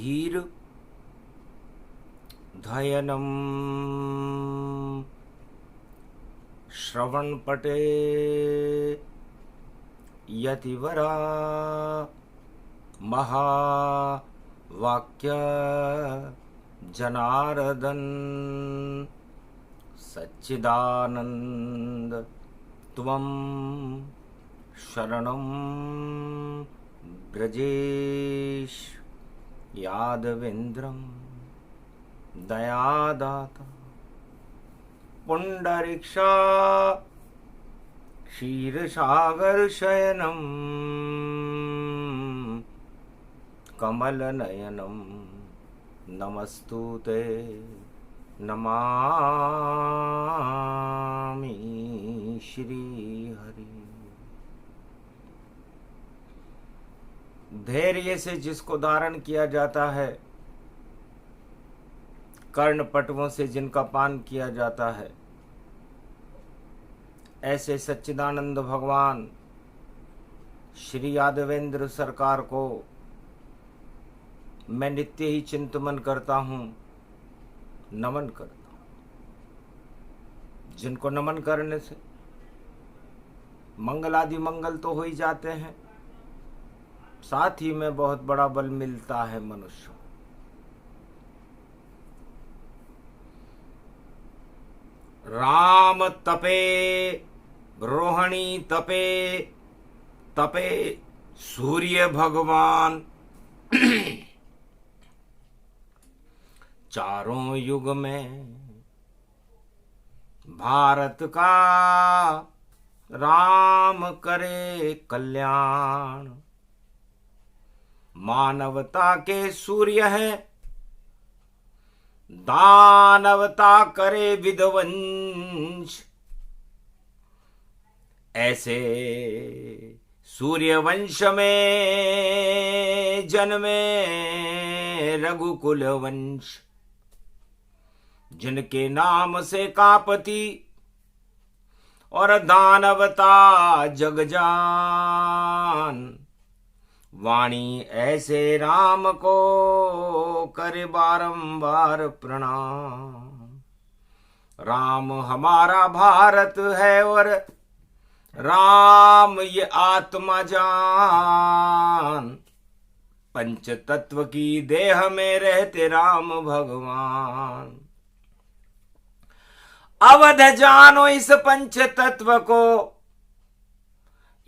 धीर धयनम श्रवणपटे यतिवरा महावाक्य जनार्दन सच्चिदानंद त्वं शरणं ब्रजेश यादवेन्द्रं दयादाता पुंडरीक्षा क्षीरसागर शयनं कमलनयनं नमस्तुते नमामि श्री हरि। धैर्य से जिसको धारण किया जाता है, कर्ण पटवों से जिनका पान किया जाता है, ऐसे सच्चिदानंद भगवान श्री यादवेंद्र सरकार को मैं नित्य ही चिंतन करता हूँ, नमन करता हूँ। जिनको नमन करने से मंगलादि मंगल तो हो ही जाते हैं, साथ ही में बहुत बड़ा बल मिलता है मनुष्य। राम तपे रोहिणी तपे तपे सूर्य भगवान चारों युग में भारत का राम करे कल्याण। मानवता के सूर्य है, दानवता करे विध्वंस। ऐसे सूर्य वंश में जन्मे रघुकुल वंश, जिनके नाम से कांपती और दानवता जग जान। वाणी ऐसे राम को करे बारंबार प्रणाम। राम हमारा भारत है और राम ये आत्मा जान। पंच तत्व की देह में रहते राम भगवान। अवध जानो इस पंच तत्व को,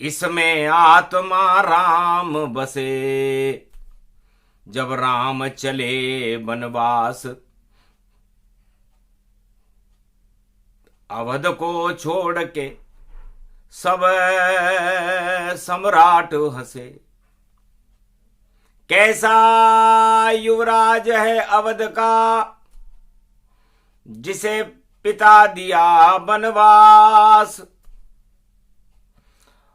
इसमें आत्मा राम बसे। जब राम चले वनवास, अवध को छोड़ के सब सम्राट हंसे। कैसा युवराज है अवध का, जिसे पिता दिया वनवास।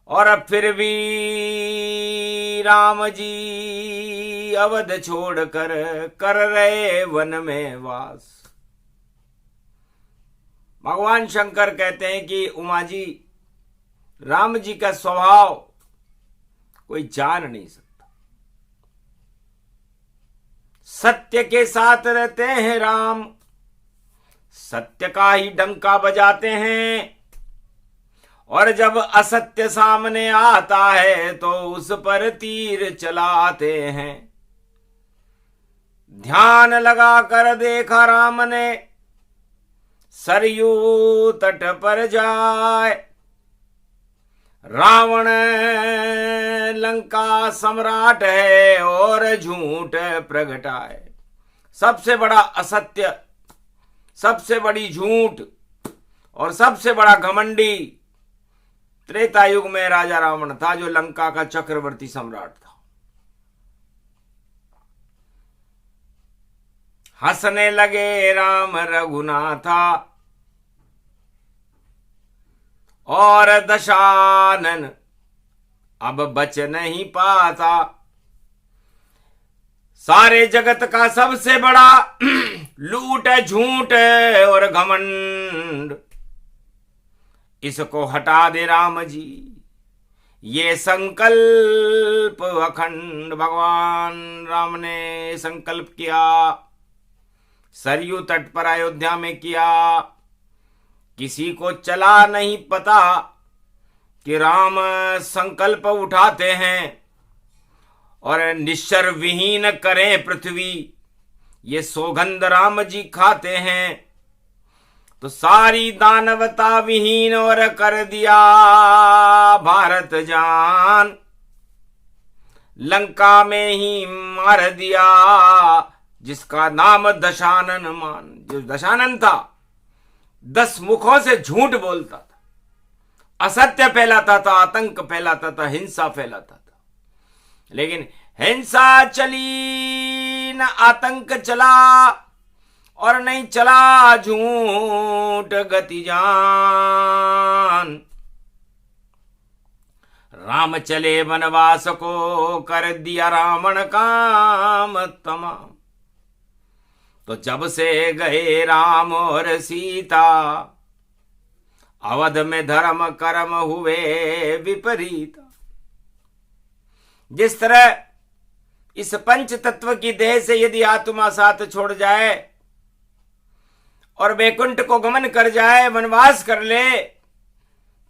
और फिर भी राम जी अवध छोड़कर कर रहे वन में वास। भगवान शंकर कहते हैं कि उमा जी, राम जी का स्वभाव कोई जान नहीं सकता। सत्य के साथ रहते हैं राम, सत्य का ही डंका बजाते हैं। और जब असत्य सामने आता है तो उस पर तीर चलाते हैं। ध्यान लगा कर देखा राम ने, सरयू तट पर जाए। रावण लंका सम्राट है और झूठ प्रगटाए। सबसे बड़ा असत्य, सबसे बड़ी झूठ और सबसे बड़ा घमंडी त्रेता युग में राजा रावण था, जो लंका का चक्रवर्ती सम्राट था। हंसने लगे राम रघुनाथा और दशानन अब बच नहीं पाता। सारे जगत का सबसे बड़ा लूट है, झूठ है और घमंड। इसको हटा दे राम जी, ये संकल्प अखंड भगवान राम ने संकल्प किया, सरयू तट पर अयोध्या में किया। किसी को चला नहीं पता कि राम संकल्प उठाते हैं और निश्चर विहीन करें पृथ्वी, ये सौगंध राम जी खाते हैं। तो सारी दानवता विहीन और कर दिया भारत जान, लंका में ही मार दिया जिसका नाम दशानन मान। जो दशानन था 10 मुखों से झूठ बोलता था, असत्य फैलाता था, आतंक फैलाता था, हिंसा फैलाता था। लेकिन हिंसा चली न आतंक चला और नहीं चला झूठ गति जान। राम चले वनवास को कर दिया रावण काम तमाम। तो जब से गए राम और सीता, अवध में धर्म कर्म हुए विपरीत। जिस तरह इस पंच तत्व की देह से यदि आत्मा साथ छोड़ जाए और वैकुंठ को गमन कर जाए, वनवास कर ले,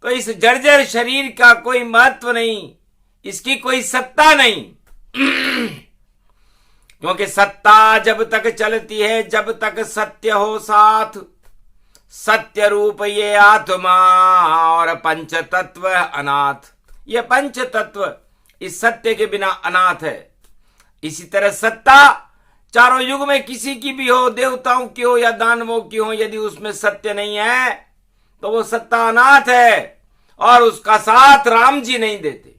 तो इस जर्जर शरीर का कोई महत्व नहीं, इसकी कोई सत्ता नहीं। क्योंकि सत्ता जब तक चलती है, जब तक सत्य हो साथ, सत्य रूप ये आत्मा और पंच तत्व अनाथ। ये पंच तत्व इस सत्य के बिना अनाथ है। इसी तरह सत्ता चारों युग में किसी की भी हो, देवताओं की हो या दानवों की हो, यदि उसमें सत्य नहीं है तो वो सत्ता अनाथ है और उसका साथ राम जी नहीं देते।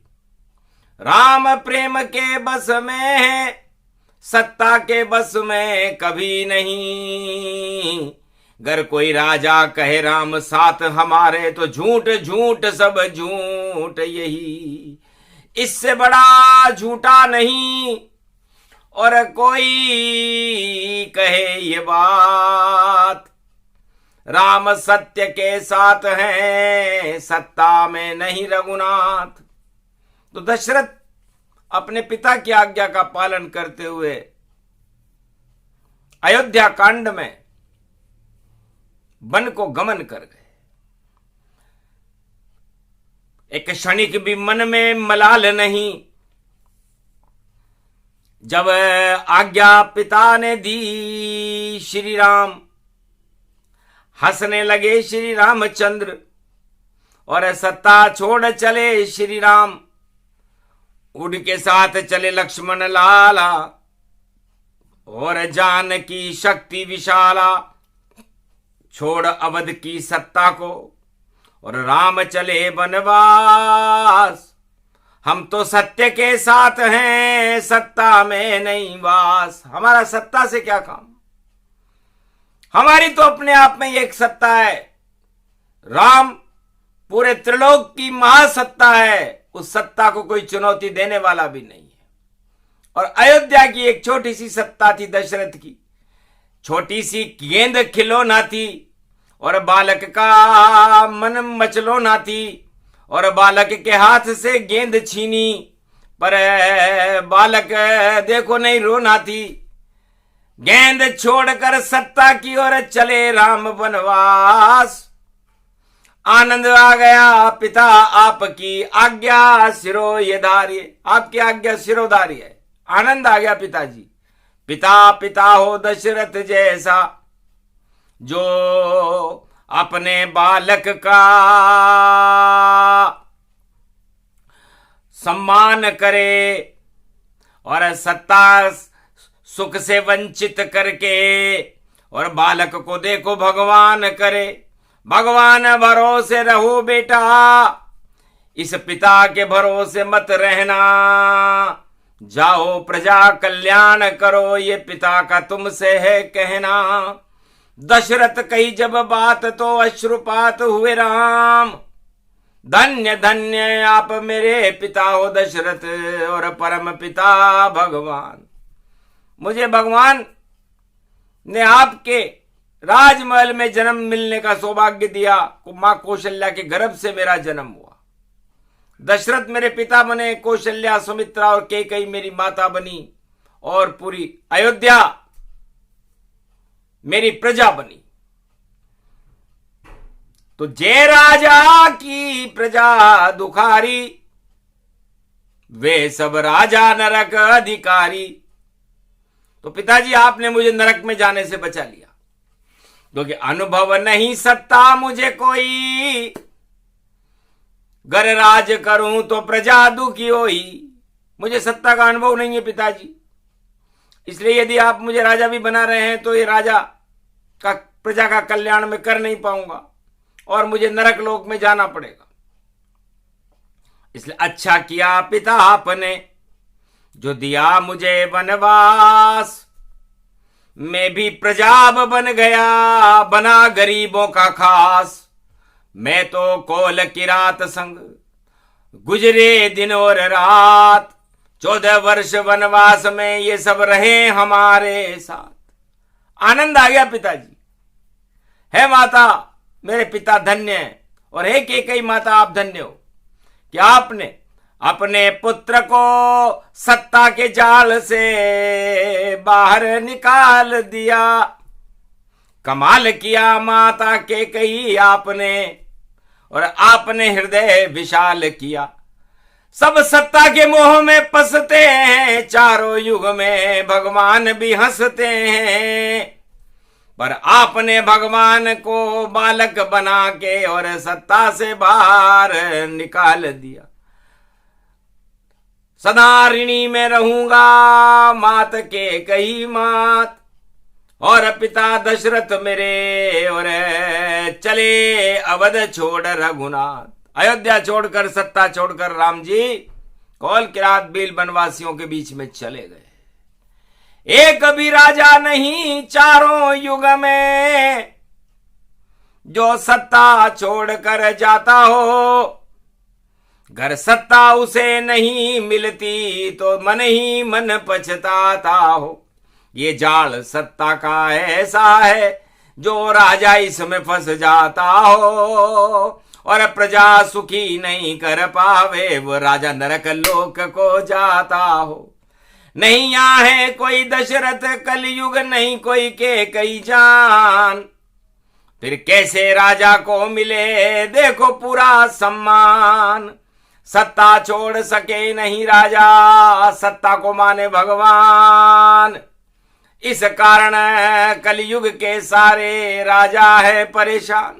राम प्रेम के बस में है, सत्ता के बस में कभी नहीं। अगर कोई राजा कहे राम साथ हमारे, तो झूठ झूठ सब झूठ यही, इससे बड़ा झूठा नहीं। और कोई कहे ये बात, राम सत्य के साथ हैं, सत्ता में नहीं रघुनाथ। तो दशरथ अपने पिता की आज्ञा का पालन करते हुए अयोध्या कांड में वन को गमन कर गए। एक क्षणिक भी मन में मलाल नहीं। जब आज्ञा पिता ने दी श्री राम, हंसने लगे श्री रामचंद्र और सत्ता छोड़ चले श्री राम। उड़ के साथ चले लक्ष्मण लाला और जानकी शक्ति विशाला, छोड़ अवध की सत्ता को और राम चले वनवास। हम तो सत्य के साथ हैं, सत्ता में नहीं वास। हमारा सत्ता से क्या काम, हमारी तो अपने आप में एक सत्ता है। राम पूरे त्रिलोक की महासत्ता है, उस सत्ता को कोई चुनौती देने वाला भी नहीं है। और अयोध्या की एक छोटी सी सत्ता थी दशरथ की, छोटी सी गेंद खिलौना थी और बालक का मन मचलौना थी। और बालक के हाथ से गेंद छीनी, पर बालक देखो नहीं रोना थी। गेंद छोड़कर सत्ता की ओर चले राम वनवास। आनंद आ गया पिता आपकी आज्ञा सिरो ये धारिये, आपकी आज्ञा सिरोधारी है। आनंद आ गया पिताजी। पिता पिता हो दशरथ जैसा, जो अपने बालक का सम्मान करे और सत्ता सुख से वंचित करके और बालक को देखो भगवान करे। भगवान भरोसे रहो बेटा, इस पिता के भरोसे मत रहना। जाओ प्रजा कल्याण करो, ये पिता का तुमसे है कहना। दशरथ कही जब बात तो अश्रुपात हुए राम। धन्य धन्य आप मेरे पिता हो दशरथ और परम पिता भगवान। मुझे भगवान ने आपके राजमहल में जन्म मिलने का सौभाग्य दिया। मां कौशल्या के गर्भ से मेरा जन्म हुआ दशरथ मेरे पिता बने, कौशल्या, सुमित्रा और कैकेयी मेरी माता बनी, और पूरी अयोध्या मेरी प्रजा बनी। तो जय राजा की प्रजा दुखारी, वे सब राजा नरक अधिकारी। तो पिताजी आपने मुझे नरक में जाने से बचा लिया, क्योंकि अनुभव नहीं सत्ता मुझे कोई, गर राज करूं तो प्रजा दुखी होई। मुझे सत्ता का अनुभव नहीं है पिताजी, इसलिए यदि आप मुझे राजा भी बना रहे हैं तो ये राजा का प्रजा का कल्याण में कर नहीं पाऊंगा और मुझे नरक लोक में जाना पड़ेगा। इसलिए अच्छा किया पिता आपने जो दिया मुझे वनवास, मैं भी प्रजाब बन गया, बना गरीबों का खास। मैं तो कोल किरात संग गुजरे दिन और रात, 14 वर्ष वनवास में ये सब रहे हमारे साथ। आनंद आ गया पिताजी। है माता मेरे पिता धन्य है, और हे कैकेयी माता आप धन्य हो कि आपने अपने पुत्र को सत्ता के जाल से बाहर निकाल दिया। कमाल किया माता कैकेयी आपने, और आपने हृदय विशाल किया। सब सत्ता के मोह में फंसते हैं, चारों युग में भगवान भी हंसते हैं, पर आपने भगवान को बालक बना के और सत्ता से बाहर निकाल दिया। सदा ऋणी में रहूंगा मात कैकेयी मात, और पिता दशरथ मेरे और चले अवध छोड़ रघुनाथ। अयोध्या छोड़कर, सत्ता छोड़कर राम जी कौल किरात भील वनवासियों के बीच में चले गए। एक भी राजा नहीं चारों युग में जो सत्ता छोड़कर जाता हो, घर सत्ता उसे नहीं मिलती तो मन ही मन पछताता हो। ये जाल सत्ता का ऐसा है जो राजा इसमें फंस जाता हो, और प्रजा सुखी नहीं कर पावे, वो राजा नरक लोक को जाता हो। नहीं यहाँ है कोई दशरथ कलयुग, नहीं कोई कैकेयी जान, फिर कैसे राजा को मिले देखो पूरा सम्मान। सत्ता छोड़ सके नहीं राजा, सत्ता को माने भगवान। इस कारण कलयुग के सारे राजा है परेशान।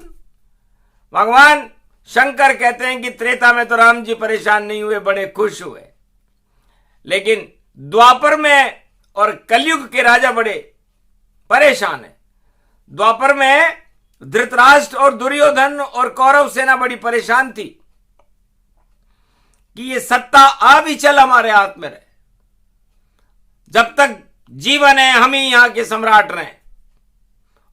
भगवान शंकर कहते हैं कि त्रेता में तो राम जी परेशान नहीं हुए, बड़े खुश हुए, लेकिन द्वापर में और कलयुग के राजा बड़े परेशान है। द्वापर में धृतराष्ट्र और दुर्योधन और कौरव सेना बड़ी परेशान थी कि ये सत्ता अब ही चल हमारे हाथ में रहे, जब तक जीवन है हम ही यहां के सम्राट रहे।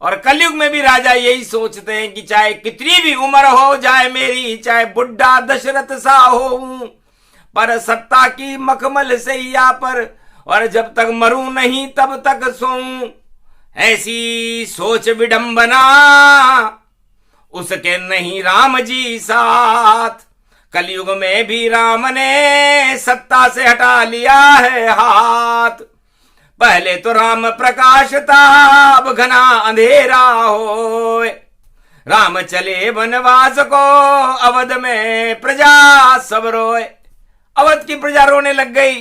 और कलयुग में भी राजा यही सोचते हैं कि चाहे कितनी भी उम्र हो जाए मेरी, चाहे बुढ़ा दशरथ सा हो, पर सत्ता की मखमल से या पर, और जब तक मरूं नहीं तब तक सोऊं। ऐसी सोच विडंबना उसके नहीं राम जी साथ। कलयुग में भी राम ने सत्ता से हटा लिया है हाथ। पहले तो राम प्रकाश था, अब घना अंधेरा हो। राम चले वनवास को, अवध में प्रजा सब रोए। अवध की प्रजा रोने लग गई,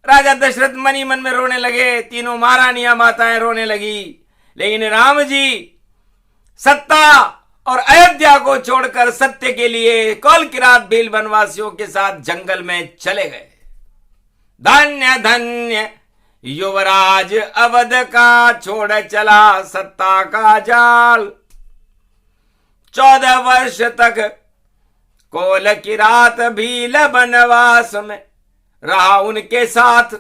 राजा दशरथ मन ही मन में रोने लगे, तीनों महारानियां माताएं रोने लगी। लेकिन राम जी सत्ता और अयोध्या को छोड़कर सत्य के लिए कौल किरात भील वनवासियों के साथ जंगल में चले गए। धन्य धन्य युवराज अवध का, छोड़ चला सत्ता का जाल। 14 वर्ष तक कौल किरात भील वनवास में रहा उनके साथ।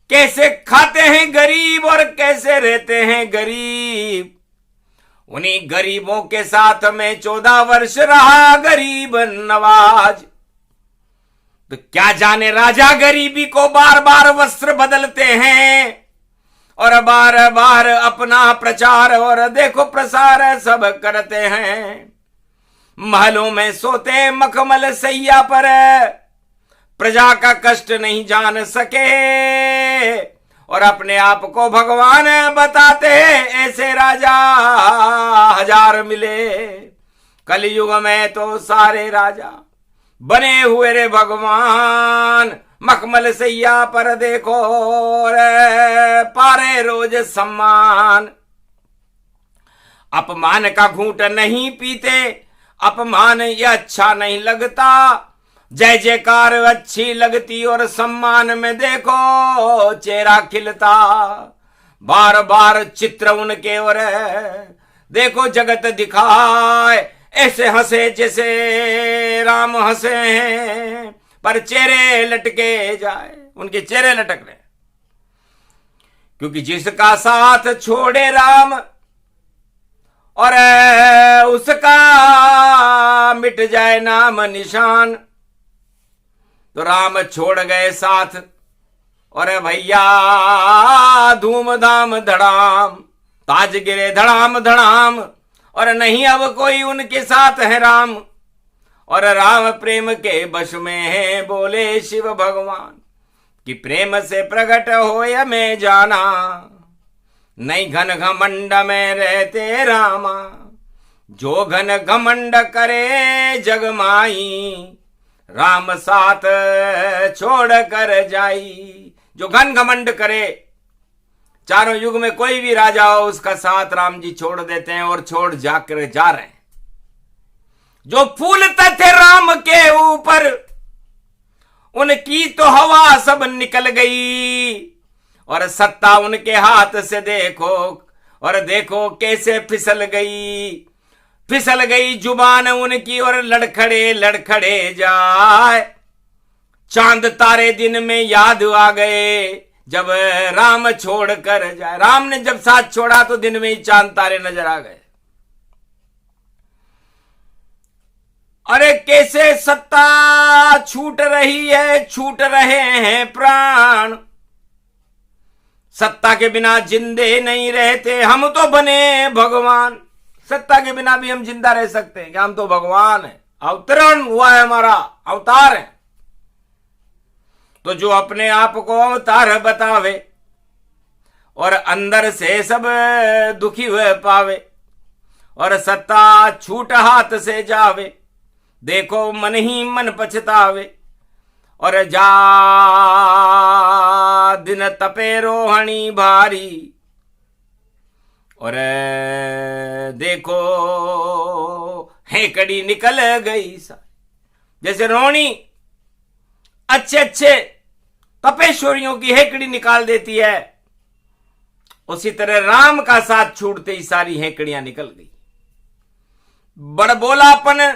कैसे खाते हैं गरीब और कैसे रहते हैं गरीब, उन्हीं गरीबों के साथ में 14 वर्ष रहा गरीब नवाज। तो क्या जाने राजा गरीबी को बार बार वस्त्र बदलते हैं और बार बार अपना प्रचार और देखो प्रसार सब करते हैं। महलों में सोते मखमल सैया पर, प्रजा का कष्ट नहीं जान सके और अपने आप को भगवान बताते ऐसे राजा हजार मिले। कलयुग में तो सारे राजा बने हुए रे भगवान, मखमल सैया पर देखो रे पारे रोज सम्मान। अपमान का घूंट नहीं पीते, अपमान ये अच्छा नहीं लगता, जय जयकार अच्छी लगती और सम्मान में देखो चेहरा खिलता। बार बार चित्र उनके और देखो जगत दिखाए, ऐसे हंसे जैसे राम हंसे हैं, पर चेहरे लटके जाए, उनके चेहरे लटक रहे। क्योंकि जिसका साथ छोड़े राम और उसका मिट जाए नाम निशान, तो राम छोड़ गए साथ और भैया धूमधाम धड़ाम, ताज गिरे धड़ाम धड़ाम, और नहीं अब कोई उनके साथ है राम। और राम प्रेम के बश में है बोले शिव भगवान, कि प्रेम से प्रकट होय में जाना, नहीं घन घमंड में रहते रामा, जो घन घमंड करे जग माई, राम साथ छोड़ कर जाई। जो घन घमंड करे, चारों युग में कोई भी राजा हो उसका साथ राम जी छोड़ देते हैं और छोड़ जाकर जा रहे हैं। जो फूलते थे राम के ऊपर, उनकी तो हवा सब निकल गई, और सत्ता उनके हाथ से देखो और देखो कैसे फिसल गई जुबान उनकी, और लड़खड़े लड़खड़े जाए। चांद तारे दिन में याद आ गए, जब राम छोड़ कर जाए। राम ने जब साथ छोड़ा तो दिन में ही चांद तारे नजर आ गए। अरे कैसे सत्ता छूट रही है, छूट रहे हैं प्राण, सत्ता के बिना जिंदे नहीं रहते, हम तो बने भगवान। सत्ता के बिना भी हम जिंदा रह सकते हैं कि हम तो भगवान हैं, अवतरण हुआ है हमारा, अवतार है। तो जो अपने आप को अवतार बतावे और अंदर से सब दुखी हुए पावे, और सत्ता छूट हाथ से जावे, देखो मन ही मन पछतावे। और जा दिन तपे रोहणी भारी, और देखो हेकड़ी निकल गई सा। जैसे रोहिणी अच्छे अच्छे तपेश्वरियों की हेकड़ी निकाल देती है, उसी तरह राम का साथ छूटते ही सारी हेकड़ियां निकल गई। बड़बोलापन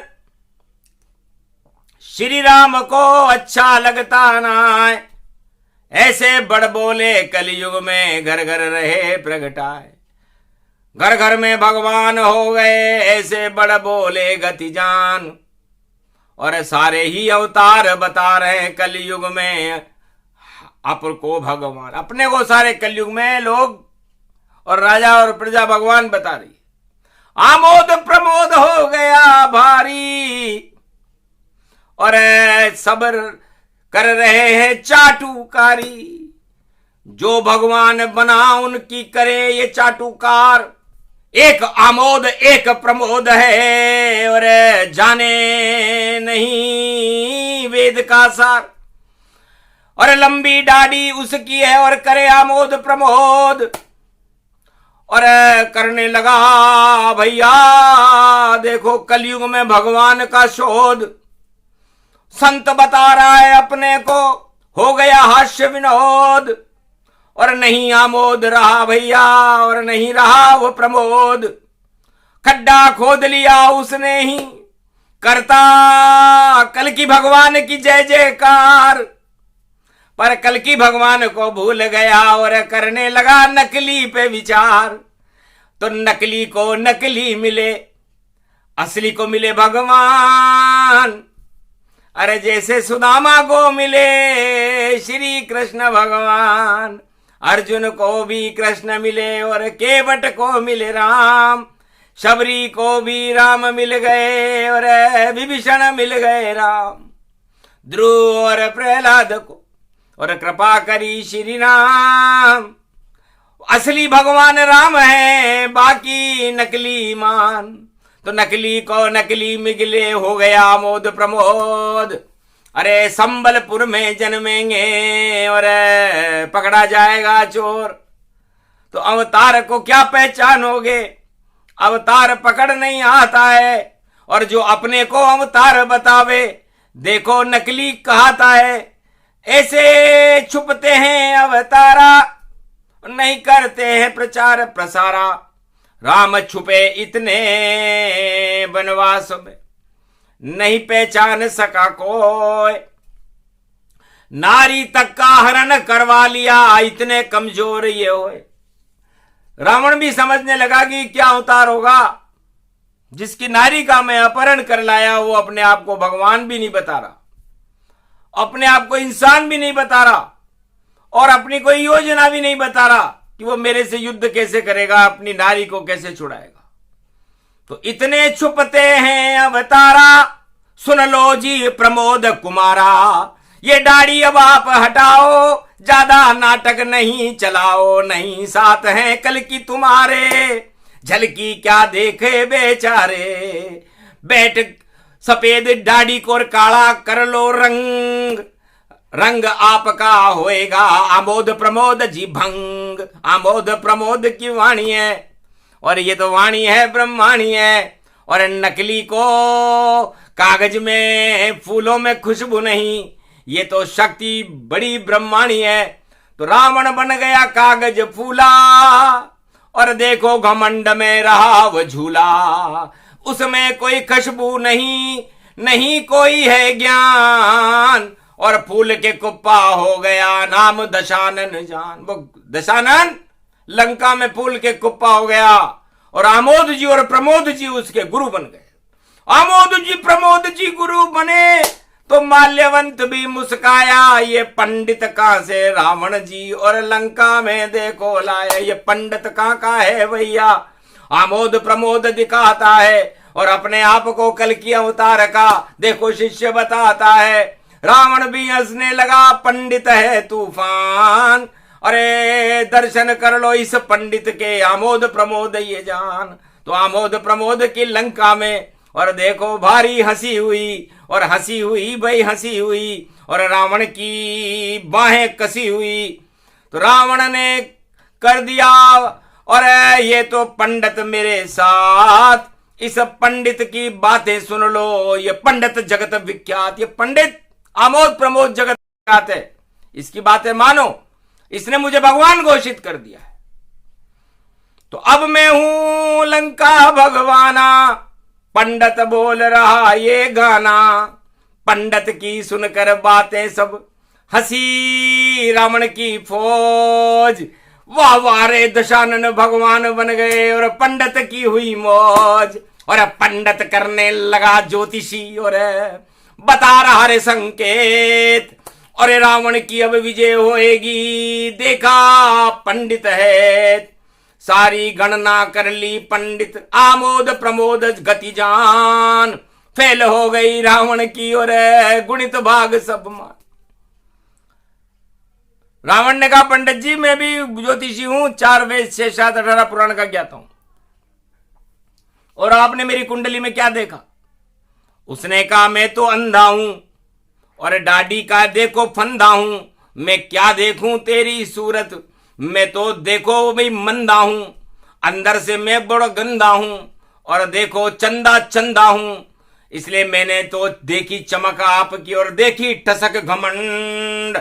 श्री राम को अच्छा लगता ना है, ऐसे बड़बोले कलयुग में घर घर रहे प्रगटाए। घर घर में भगवान हो गए ऐसे बड़बोले गति जान, और सारे ही अवतार बता रहे हैं कलयुग में आपको भगवान। अपने को सारे कलयुग में लोग और राजा और प्रजा भगवान बता रही। आमोद प्रमोद हो गया भारी, और सबर कर रहे हैं चाटुकारी। जो भगवान बना उनकी करे ये चाटुकार। एक आमोद एक प्रमोद है, और जाने नहीं वेद का सार। और लंबी दाढ़ी उसकी है और करे आमोद प्रमोद, और करने लगा भैया देखो कलयुग में भगवान का शोध। संत बता रहा है अपने को हो गया हास्य विनोद, और नहीं आमोद रहा भैया और नहीं रहा वो प्रमोद। खड्डा खोद लिया उसने ही, करता कल की भगवान की जय जयकार। पर कल की भगवान को भूल गया और करने लगा नकली पे विचार। तो नकली को नकली मिले, असली को मिले भगवान। अरे जैसे सुदामा को मिले श्री कृष्ण भगवान, अर्जुन को भी कृष्ण मिले और केवट को मिले राम। शबरी को भी राम मिल गए और विभीषण मिल गए राम, ध्रुव और प्रहलाद को और कृपा करी श्री राम। असली भगवान राम है, बाकी नकली मान, तो नकली को नकली मिगले हो गया मोद प्रमोद। अरे संबलपुर में जन्मेंगे और पकड़ा जाएगा चोर, तो अवतार को क्या पहचानोगे, अवतार पकड़ नहीं आता है। और जो अपने को अवतार बतावे, देखो नकली कहता है। ऐसे छुपते हैं अवतारा, नहीं करते हैं प्रचार प्रसारा। राम छुपे इतने वनवास में, नहीं पहचान सका कोई। नारी तक का हरण करवा लिया, इतने कमजोर ये होए। रावण भी समझने लगा कि क्या अवतार होगा। जिसकी नारी का मैं अपहरण कर लाया, वो अपने आप को भगवान भी नहीं बता रहा, अपने आप को इंसान भी नहीं बता रहा, और अपनी कोई योजना भी नहीं बता रहा कि वो मेरे से युद्ध कैसे करेगा, अपनी नारी को कैसे छुड़ाएगा। तो इतने छुपते हैं अवतारा, सुन लो जी प्रमोद कुमारा। ये दाढ़ी अब आप हटाओ, ज्यादा नाटक नहीं चलाओ, नहीं साथ हैं कल की तुम्हारे। झलकी क्या देखे बेचारे, बैठ सफेद दाढ़ी को काला कर लो रंग, रंग आपका होएगा आमोद प्रमोद जी भंग। आमोद प्रमोद की वाणी है, और ये तो वाणी है ब्रह्माणी है। और नकली को कागज में फूलों में खुशबू नहीं, ये तो शक्ति बड़ी ब्रह्माणी है। तो रावण बन गया कागज फूला, और देखो घमंड में रहा वो झूला। उसमें कोई खुशबू नहीं, नहीं कोई है ज्ञान, और फूल के कुप्पा हो गया नाम दशानन जान। वो दशानन लंका में फूल के कुप्पा हो गया, और आमोद जी और प्रमोद जी उसके गुरु बन गए। आमोद जी प्रमोद जी गुरु बने तो माल्यवंत भी मुस्काया, ये पंडित कहां से रावण जी और लंका में देखो लाया। ये पंडित कहां का है भैया, आमोद प्रमोद दिखाता है, और अपने आप को कल की अवतार का देखो शिष्य बताता है। रावण भी हंसने लगा, पंडित है तूफान, अरे दर्शन कर लो इस पंडित के, आमोद प्रमोद ये जान। तो आमोद प्रमोद की लंका में और देखो भारी हंसी हुई, और हंसी हुई भाई हंसी हुई, और रावण की बाहें कसी हुई। तो रावण ने कर दिया, और ये तो पंडित मेरे साथ, इस पंडित की बातें सुन लो। ये पंडित जगत विख्यात, ये पंडित आमोद प्रमोद जगत विख्यात है, इसकी बातें मानो, इसने मुझे भगवान घोषित कर दिया है। तो अब मैं हूं लंका भगवाना, पंडित बोल रहा ये गाना। पंडित की सुनकर बातें सब हंसी रावण की फौज। वाह वाह रे दशानन भगवान बन गए, और पंडित की हुई मौज। और पंडित करने लगा ज्योतिषी, और बता रहा रे संकेत, और रावण की अब विजय होएगी। देखा पंडित है, सारी गणना कर ली पंडित, आमोद प्रमोद गति जान। फेल हो गई रावण की, और गुणित भाग सब मान। रावण ने कहा पंडित जी मैं भी ज्योतिषी हूं, 4 वेद 6 7 18 पुराण का ज्ञाता हूं, और आपने मेरी कुंडली में क्या देखा। उसने कहा मैं तो अंधा हूं, और दाढ़ी का देखो फंदा हूं। मैं क्या देखूं तेरी सूरत, मैं तो देखो भाई मंदा हूं, अंदर से मैं बड़ा गंदा हूं, और देखो चंदा चंदा हूं। इसलिए मैंने तो देखी चमक आपकी, और देखी ठसक घमंड।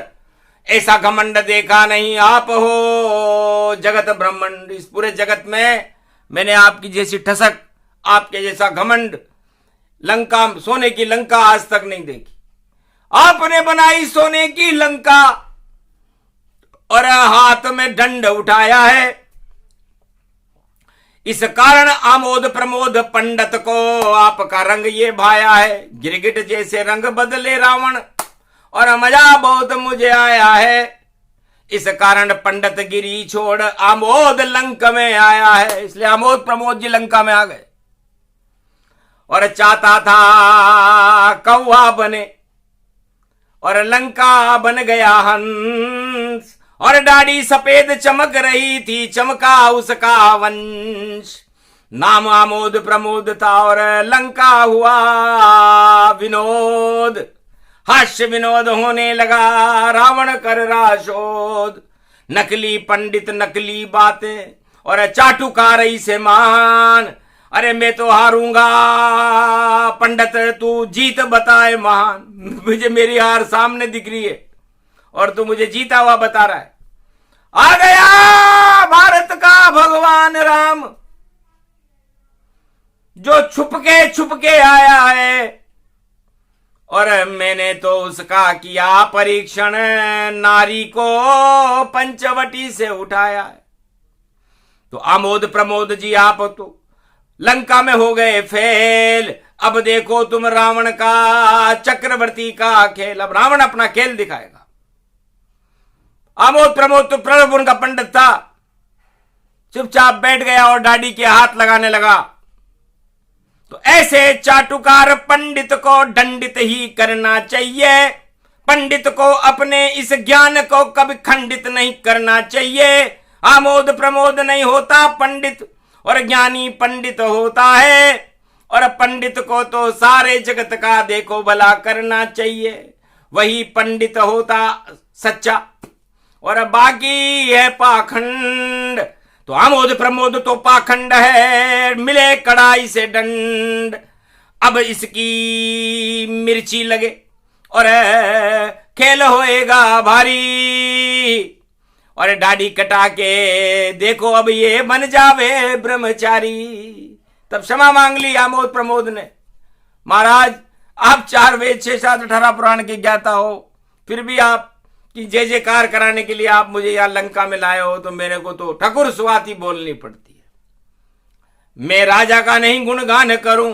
ऐसा घमंड देखा नहीं, आप हो जगत ब्रह्मांड। इस पूरे जगत में मैंने आपकी जैसी ठसक, आपके जैसा घमंड, लंका सोने की लंका आज तक नहीं देखी। आपने बनाई सोने की लंका, और हाथ में दंड उठाया है। इस कारण आमोद प्रमोद पंडित को आपका रंग ये भाया है। गिरगिट जैसे रंग बदले रावण, और मजा बहुत मुझे आया है। इस कारण पंडित गिरी छोड़ आमोद लंका में आया है। इसलिए आमोद प्रमोद जी लंका में आ गए। और चाहता था कौवा बने और लंका बन गया हंस, और दाढ़ी सफेद चमक रही थी, चमका उसका वंश। नाम आमोद प्रमोद था और लंका हुआ विनोद। हास्य विनोद होने लगा, रावण कर रहा शोध। नकली पंडित नकली बातें और चाटुकार से मान। अरे मैं तो हारूंगा पंडित, तू जीत बताए महान। मुझे मेरी हार सामने दिख रही है और तू मुझे जीता हुआ बता रहा है। आ गया भारत का भगवान राम, जो छुपके आया है, और मैंने तो उसका किया परीक्षण, नारी को पंचवटी से उठाया है। तो आमोद प्रमोद जी आप तो लंका में हो गए फेल। अब देखो तुम रावण का चक्रवर्ती का खेल। अब रावण अपना खेल दिखाएगा। आमोद प्रमोद तो प्रभु उनका पंडित था, चुपचाप बैठ गया और दाढ़ी के हाथ लगाने लगा। तो ऐसे चाटुकार पंडित को दंडित ही करना चाहिए। पंडित को अपने इस ज्ञान को कभी खंडित नहीं करना चाहिए। आमोद प्रमोद नहीं होता पंडित, और ज्ञानी पंडित होता है। और पंडित को तो सारे जगत का देखो भला करना चाहिए, वही पंडित होता सच्चा, और बाकी है पाखंड। तो आमोद प्रमोद तो पाखंड है, मिले कड़ाई से दंड। अब इसकी मिर्ची लगे और खेल होएगा भारी, और दाढ़ी कटा के देखो अब ये बन जावे ब्रह्मचारी। तब क्षमा मांग ली आमोद प्रमोद ने। महाराज आप 4 वेद 6 7 18 पुराण के ज्ञाता हो, फिर भी आप कि जय जयकार कराने के लिए आप मुझे यहां लंका में लाए हो, तो मेरे को तो ठकुर स्वाति बोलनी पड़ती है। मैं राजा का नहीं गुणगान करूं,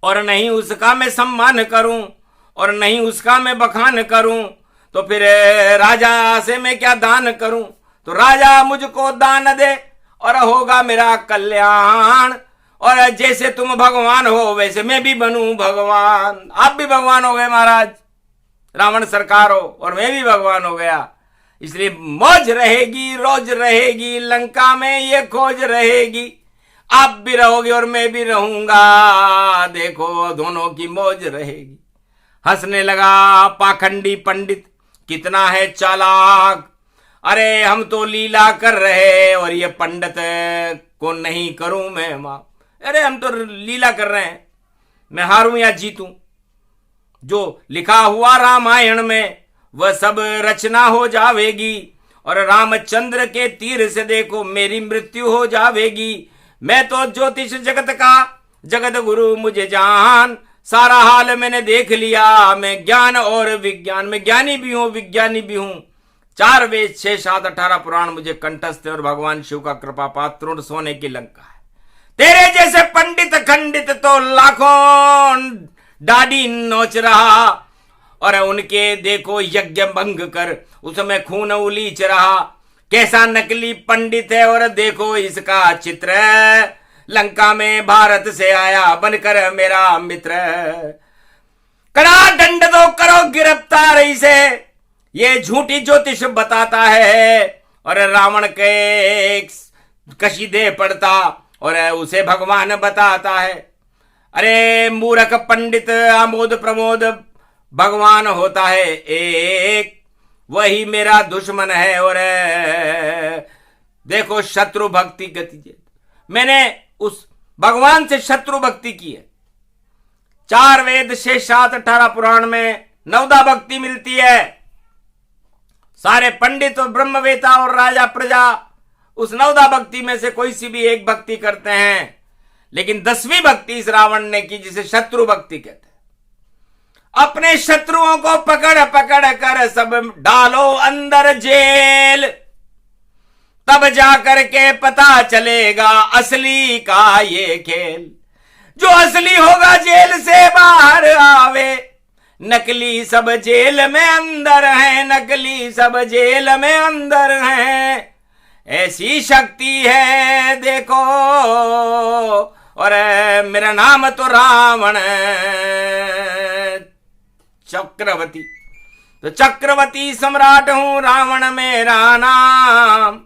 और नहीं उसका मैं सम्मान करूं, और नहीं उसका मैं बखान करूं, तो फिर राजा से मैं क्या दान करूं। तो राजा मुझको दान दे और होगा मेरा कल्याण। और जैसे तुम भगवान हो वैसे मैं भी बनूं भगवान। आप भी भगवान हो गए महाराज, रावण सरकार हो, और मैं भी भगवान हो गया। इसलिए मौज रहेगी, रोज रहेगी, लंका में ये खोज रहेगी। आप भी रहोगे और मैं भी रहूंगा, देखो दोनों की मौज रहेगी। हंसने लगा पाखंडी पंडित, कितना है चालाक। अरे हम तो लीला कर रहे और ये पंडित को नहीं करूं मैं मां। अरे हम तो लीला कर रहे हैं, मैं हारूं या जीतूं। जो लिखा हुआ रामायण में वह सब रचना हो जावेगी, और रामचंद्र के तीर से देखो मेरी मृत्यु हो जावेगी। मैं तो ज्योतिष जगत का जगत गुरु मुझे जान, सारा हाल मैंने देख लिया। मैं ज्ञान और विज्ञान में ज्ञानी भी हूं विज्ञानी भी हूं। 4 वेद 6 7 18 पुराण मुझे कंठस्थ है, और भगवान शिव का कृपा पात्र सोने की लंका है। तेरे जैसे पंडित खंडित तो लाखों दाढ़ी नोच रहा, और उनके देखो यज्ञ भंग कर उसमें खून उलीच रहा। कैसा नकली पंडित है, और देखो इसका चित्र, लंका में भारत से आया बनकर मेरा मित्र। कड़ा दंड दो, करो गिरफ्तार इसे, ये झूठी ज्योतिष बताता है, और रावण के कशीदे पड़ता और उसे भगवान बताता है। अरे मूर्ख पंडित आमोद प्रमोद भगवान होता है एक, वही मेरा दुश्मन है। और देखो शत्रु भक्ति गति, मैंने उस भगवान से शत्रु भक्ति की है। 4 वेद 6 7 18 पुराण में नवदा भक्ति मिलती है। सारे पंडित और ब्रह्मवेता और राजा प्रजा उस नवदा भक्ति में से कोई सी भी एक भक्ति करते हैं, लेकिन 10वीं भक्ति इस रावण ने की जिसे शत्रु भक्ति कहते हैं। अपने शत्रुओं को पकड़ पकड़ कर सब डालो अंदर जेल, तब जाकर के पता चलेगा असली का ये खेल। जो असली होगा जेल से बाहर आवे, नकली सब जेल में अंदर है, नकली सब जेल में अंदर है। ऐसी शक्ति है देखो और मेरा नाम तो रावण चक्रवर्ती, तो चक्रवर्ती सम्राट हूं, रावण मेरा नाम।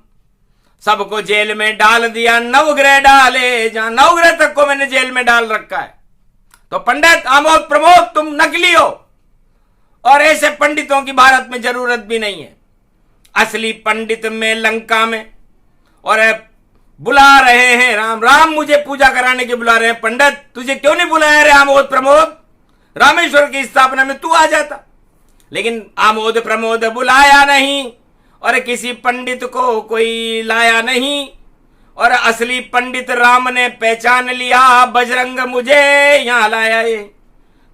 सबको जेल में डाल दिया, नवग्रह डाले जहां, नवग्रह तक को मैंने जेल में डाल रखा है। तो पंडित आमोद प्रमोद तुम नकली हो, और ऐसे पंडितों की भारत में जरूरत भी नहीं है। असली पंडित में लंका में, और बुला रहे हैं राम, राम मुझे पूजा कराने के बुला रहे हैं। पंडित तुझे क्यों नहीं बुलाया रे आमोद प्रमोद, रामेश्वर की स्थापना में तू आ जाता। लेकिन आमोद प्रमोद बुलाया नहीं, और किसी पंडित को कोई लाया नहीं। और असली पंडित राम ने पहचान लिया, बजरंग मुझे यहां लाया है।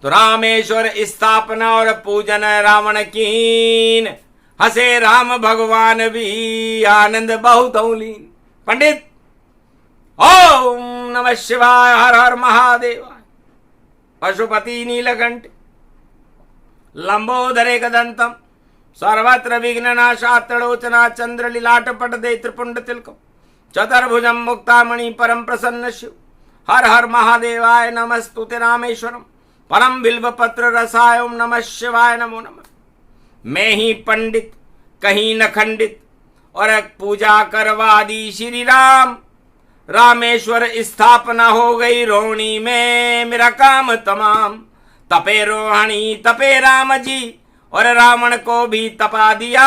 तो रामेश्वर स्थापना और पूजन रावण कीन, हसे राम भगवान भी आनंद बहुत लीन। पंडित ओम नमः शिवाय, हर हर महादेव। पशुपति नीलकंठ लंबोदरे कदंतम, सर्वत्र विघ्ननाशात्तलोचना, चंद्र लीलाट पटदे त्रिपुंड तिलकम, चतुर्भुजम मुक्तामणि परम प्रसन्न शिव। हर हर महादेवाय नमस्तुते रामेश्वरम, परम बिल्व पत्र रसाय, ओम नमः शिवाय नमो नमः। मैं ही पंडित कहीं न खंडित, और पूजा करवा दी श्री राम। रामेश्वर स्थापना हो गई रोहिणी में, मेरा काम तमाम। तपे रोहिणी तपे राम जी, और रावण को भी तपा दिया।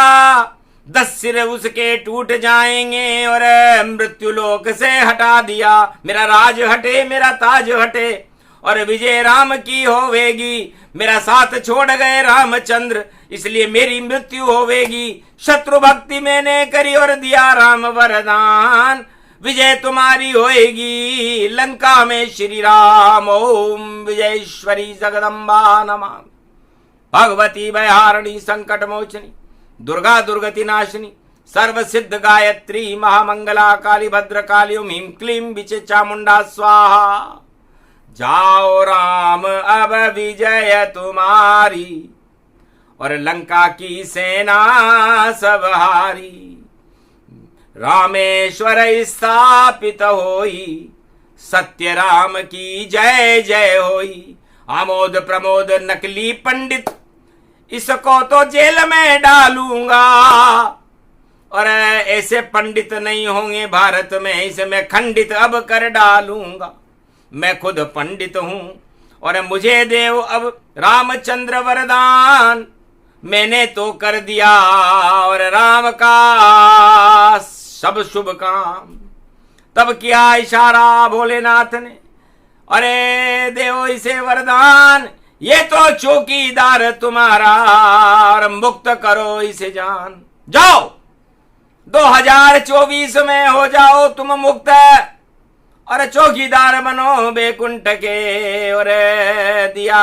10 सिर उसके टूट जाएंगे, और मृत्यु लोक से हटा दिया। मेरा राज हटे, मेरा ताज हटे, और विजय राम की होवेगी। मेरा साथ छोड़ गए रामचंद्र, इसलिए मेरी मृत्यु होवेगी। शत्रु भक्ति मैंने करी और दिया राम वरदान, विजय तुम्हारी होएगी लंका में श्री राम। ओम विजयेश्वरी जगदम्बा नमः। भगवती भयहारिणी संकट मोचनी, दुर्गा दुर्गति नाशिनी, सर्व सिद्ध गायत्री, महामंगला काली भद्रकाली, ओम ह्रीं क्लीं विचे चामुंडा स्वाहा। जाओ राम अब विजय तुम्हारी, और लंका की सेना सब हारी। रामेश्वर स्थापित होई, सत्य राम की जय जय होई। आमोद प्रमोद नकली पंडित, इसको तो जेल में डालूंगा, और ऐसे पंडित नहीं होंगे भारत में, इसे मैं खंडित अब कर डालूंगा। मैं खुद पंडित हूं, और मुझे देव अब रामचंद्र वरदान। मैंने तो कर दिया और राम का सब शुभ काम। तब किया इशारा भोलेनाथ ने, अरे देव इसे वरदान, ये तो चौकीदार तुम्हारा, और मुक्त करो इसे जान। जाओ 2024 में हो जाओ तुम मुक्त, और चौकीदार बनो बैकुंठ के, और दिया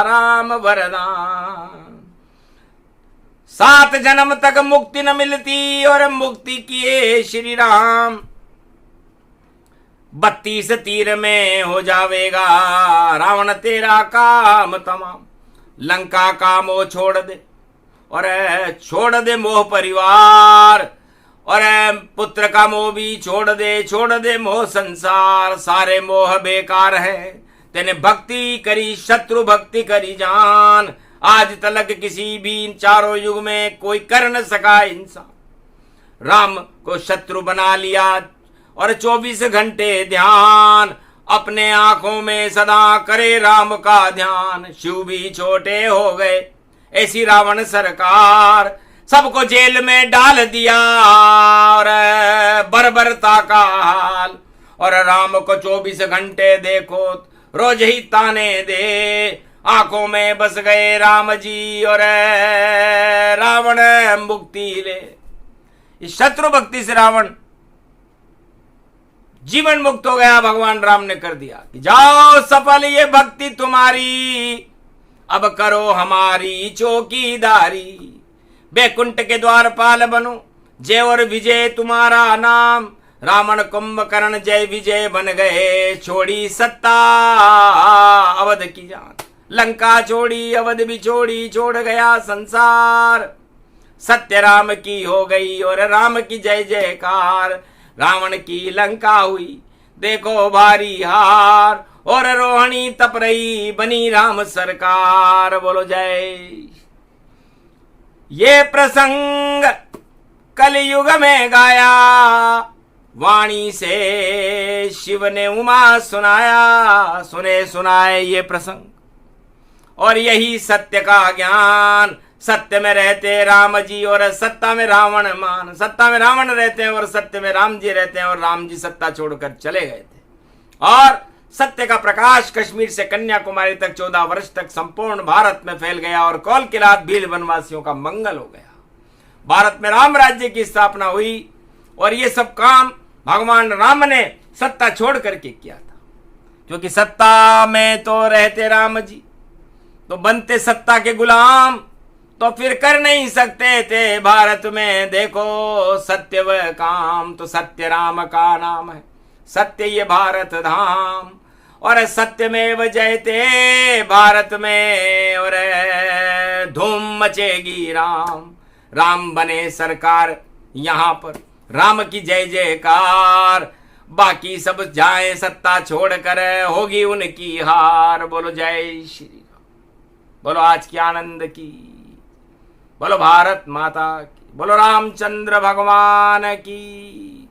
राम वरदान। 7 जन्म तक मुक्ति न मिलती, और मुक्ति किए श्री राम। 32 तीर में हो जावेगा रावण तेरा काम तमाम। लंका का मोह छोड़ दे, और छोड़ दे मोह परिवार, और पुत्र का मोह भी छोड़ दे मोह संसार। सारे मोह बेकार है, तेने भक्ति करी शत्रु भक्ति करी जान। आज तलक किसी भी इन चारों युग में कोई कर न सका इंसान। राम को शत्रु बना लिया, और 24 घंटे ध्यान, अपने आंखों में सदा करे राम का ध्यान। शिव भी छोटे हो गए, ऐसी रावण सरकार। सबको जेल में डाल दिया, और बर्बरता का हाल। और राम को 24 घंटे देखो रोज ही ताने दे, आंखों में बस गए राम जी, और रावण मुक्ति ले। इस शत्रु भक्ति से रावण जीवन मुक्त हो गया। भगवान राम ने कर दिया कि जाओ सफल ये भक्ति तुम्हारी, अब करो हमारी चौकीदारी। बैकुंठ के द्वारपाल बनो, जय और विजय तुम्हारा नाम। रावण कुंभकर्ण जय विजय बन गए, छोड़ी सत्ता अवध की जान। लंका छोड़ी अवध भी छोड़ी, छोड़ गया संसार। सत्य राम की हो गई, और राम की जय जयकार। रावण की लंका हुई, देखो भारी हार, और रोहिणी तप रही बनी राम सरकार। बोलो जय। ये प्रसंग कलयुग में गाया, वाणी से शिव ने उमा सुनाया। सुने सुनाए ये प्रसंग, और यही सत्य का ज्ञान। सत्य में रहते राम जी और सत्ता में रावण मान। सत्ता में रावण रहते हैं और सत्य में राम जी रहते हैं, और राम जी सत्ता छोड़कर चले गए थे। और सत्य का प्रकाश कश्मीर से कन्याकुमारी तक 14 वर्ष तक संपूर्ण भारत में फैल गया, और कौल किरात भील वनवासियों का मंगल हो गया। भारत में राम राज्य की स्थापना हुई, और ये सब काम भगवान राम ने सत्ता छोड़ करके किया था। क्योंकि सत्ता में तो रहते राम जी, तो बनते सत्ता के गुलाम, तो फिर कर नहीं सकते थे भारत में देखो सत्य व काम। तो सत्य राम का नाम है, सत्य ये भारत धाम, और सत्यमेव जयते भारत में, और धूम मचेगी राम। राम बने सरकार यहां पर, राम की जय जयकार। बाकी सब जाए सत्ता छोड़कर, होगी उनकी हार। बोलो जय श्री राम। बोलो आज की आनंद की, बोलो भारत माता की, बोलो रामचंद्र भगवान की।